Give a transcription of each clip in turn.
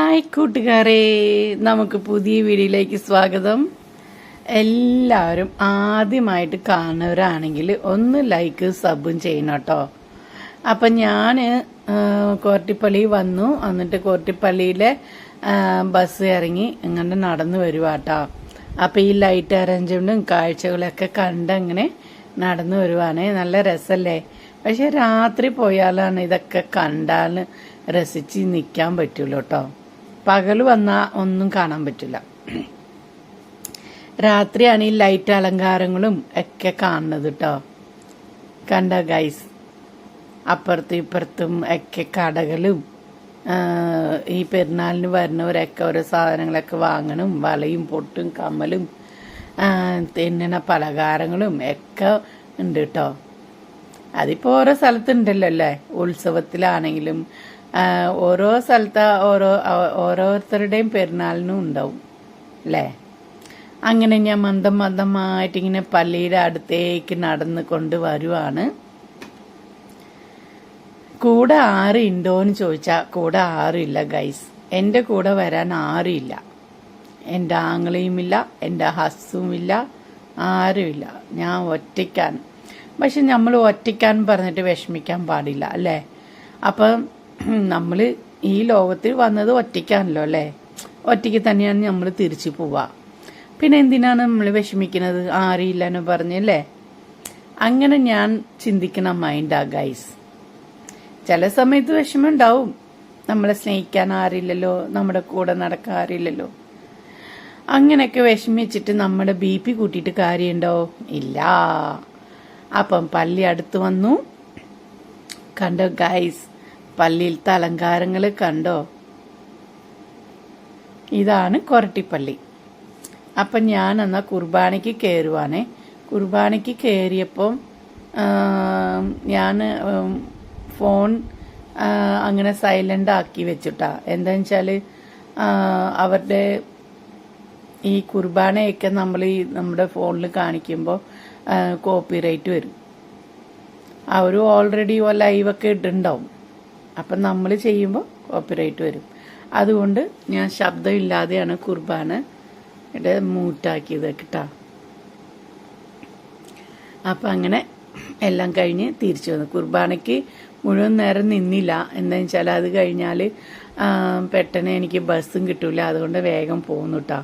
Hi കൂട്ടുകാരെ, നമുക്ക് പുതിയ വീഡിയോയിലേക്ക് സ്വാഗതം. എല്ലാവരും ആദ്യമായിട്ട് കാണുന്നവരാണെങ്കിൽ ഒന്ന് ലൈക്ക് സബും ചെയ്യണം കേട്ടോ. അപ്പം ഞാൻ കോർട്ടിപ്പള്ളി വന്നു. എന്നിട്ട് കോർട്ടിപ്പള്ളിയിലെ ബസ് ഇറങ്ങി ഇങ്ങനെ നടന്നു വരുവാട്ടോ. അപ്പം ഈ ലൈറ്റ് അറേഞ്ച്മെൻറ്റും കാഴ്ചകളൊക്കെ കണ്ടങ്ങനെ നടന്നു വരുവാണ്. നല്ല രസമല്ലേ? പക്ഷെ രാത്രി പോയാലാണ് ഇതൊക്കെ കണ്ടാൽ രസിച്ച് നിൽക്കാൻ പറ്റുള്ളൂ കേട്ടോ. പകൽ വന്നാൽ ഒന്നും കാണാൻ പറ്റില്ല. രാത്രിയാണ് ഈ ലൈറ്റ് അലങ്കാരങ്ങളും ഒക്കെ കാണുന്നത് കേട്ടോ. കണ്ട ഗൈസ്, അപ്പുറത്തും ഇപ്പുറത്തും ഒക്കെ കടകളും ഈ പെരുന്നാളിന് വരുന്നവരൊക്കെ ഓരോ സാധനങ്ങളൊക്കെ വാങ്ങണം. വളയും പൊട്ടും കമ്മലും തിന്നണ പലഹാരങ്ങളും ഒക്കെ ഉണ്ട് കേട്ടോ. അതിപ്പോൾ ഓരോ സ്ഥലത്തുണ്ടല്ലോ അല്ലേ. ഉത്സവത്തിലാണെങ്കിലും ഓരോ സ്ഥലത്ത് ഓരോരുത്തരുടെയും പെരുന്നാളിനും ഉണ്ടാവും അല്ലേ. അങ്ങനെ ഞാൻ മന്ദമായിട്ട് ഇങ്ങനെ പള്ളിയുടെ അടുത്തേക്ക് നടന്ന് കൊണ്ട് വരുവാണ്. കൂടെ ആരുണ്ടോയെന്ന് ചോദിച്ചാൽ കൂടെ ആരുമില്ല ഗൈസ്. എൻ്റെ കൂടെ വരാൻ ആരുമില്ല. എൻ്റെ ആങ്ങളെയുമില്ല, എൻ്റെ ഹസ്സുമില്ല, ആരുമില്ല. ഞാൻ ഒറ്റയ്ക്കാണ്. പക്ഷെ നമ്മൾ ഒറ്റയ്ക്കാൻ പറഞ്ഞിട്ട് വിഷമിക്കാൻ പാടില്ല അല്ലേ. അപ്പം നമ്മൾ ഈ ലോകത്തിൽ വന്നത് ഒറ്റയ്ക്കാണല്ലോ അല്ലേ. ഒറ്റയ്ക്ക് തന്നെയാണ് നമ്മൾ തിരിച്ചു പോവുക. പിന്നെ എന്തിനാണ് നമ്മൾ വിഷമിക്കുന്നത് ആരുമില്ലെന്ന് പറഞ്ഞല്ലേ. അങ്ങനെ ഞാൻ ചിന്തിക്കണ മൈൻഡാ ഗൈസ്. ചില സമയത്ത് വിഷമം ഉണ്ടാവും. നമ്മളെ സ്നേഹിക്കാൻ ആരില്ലല്ലോ, നമ്മുടെ കൂടെ നടക്കാൻ ആരില്ലല്ലോ. അങ്ങനെയൊക്കെ വിഷമിച്ചിട്ട് നമ്മുടെ BP കൂട്ടിയിട്ട് കാര്യമുണ്ടോ? ഇല്ല. അപ്പം പള്ളി അടുത്ത് വന്നു. കണ്ടോ ഗൈസ്, പള്ളിയിലത്തെ അലങ്കാരങ്ങൾ കണ്ടോ? ഇതാണ് കൊരട്ടിപ്പള്ളി. അപ്പം ഞാൻ എന്നാൽ കുർബാനയ്ക്ക് കയറുവാണേ. കുർബാനയ്ക്ക് കയറിയപ്പം ഞാൻ ഫോൺ അങ്ങനെ സൈലൻ്റ് ആക്കി വെച്ചിട്ടാ. എന്താണെന്ന് വെച്ചാൽ അവരുടെ ഈ കുർബാനയൊക്കെ നമ്മൾ ഈ നമ്മുടെ ഫോണിൽ കാണിക്കുമ്പോൾ കോപ്പിറൈറ്റ് വരും. അവർ ഓൾറെഡി ലൈവൊക്കെ ഇട്ടുണ്ടാവും. അപ്പം നമ്മൾ ചെയ്യുമ്പോൾ കോപ്പിറൈറ്റ് വരും. അതുകൊണ്ട് ഞാൻ ശബ്ദമില്ലാതെയാണ് കുർബാന മൂട്ടാക്കിയത് കേട്ടോ. അപ്പം അങ്ങനെ എല്ലാം കഴിഞ്ഞ് തിരിച്ചു വന്നു. കുർബാനയ്ക്ക് മുഴുവൻ നേരം നിന്നില്ല. എന്താണെന്ന് വെച്ചാൽ അത് കഴിഞ്ഞാൽ പെട്ടെന്ന് എനിക്ക് ബസ്സും കിട്ടൂല. അതുകൊണ്ട് വേഗം പോകുന്നു കേട്ടോ.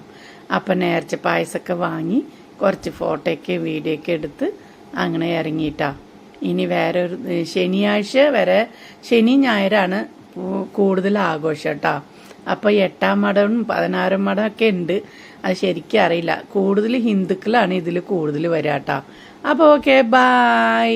അപ്പം നേർച്ച പായസമൊക്കെ വാങ്ങി കുറച്ച് ഫോട്ടോയൊക്കെ വീഡിയോ ഒക്കെ എടുത്ത് അങ്ങനെ ഇറങ്ങിയിട്ടാ. ഇനി വേറെ ഒരു ശനിയാഴ്ച വരെ, ശനി ഞായറാണ് കൂടുതൽ ആഘോഷം കേട്ടോ. അപ്പോൾ 8-ാം മഠവും 16-ാം മഠമൊക്കെ ഉണ്ട്. അത് ശരിക്കും അറിയില്ല. കൂടുതൽ ഹിന്ദുക്കളാണ് ഇതിൽ കൂടുതൽ വരിക കേട്ടോ. അപ്പോൾ ഓക്കെ, ബൈ.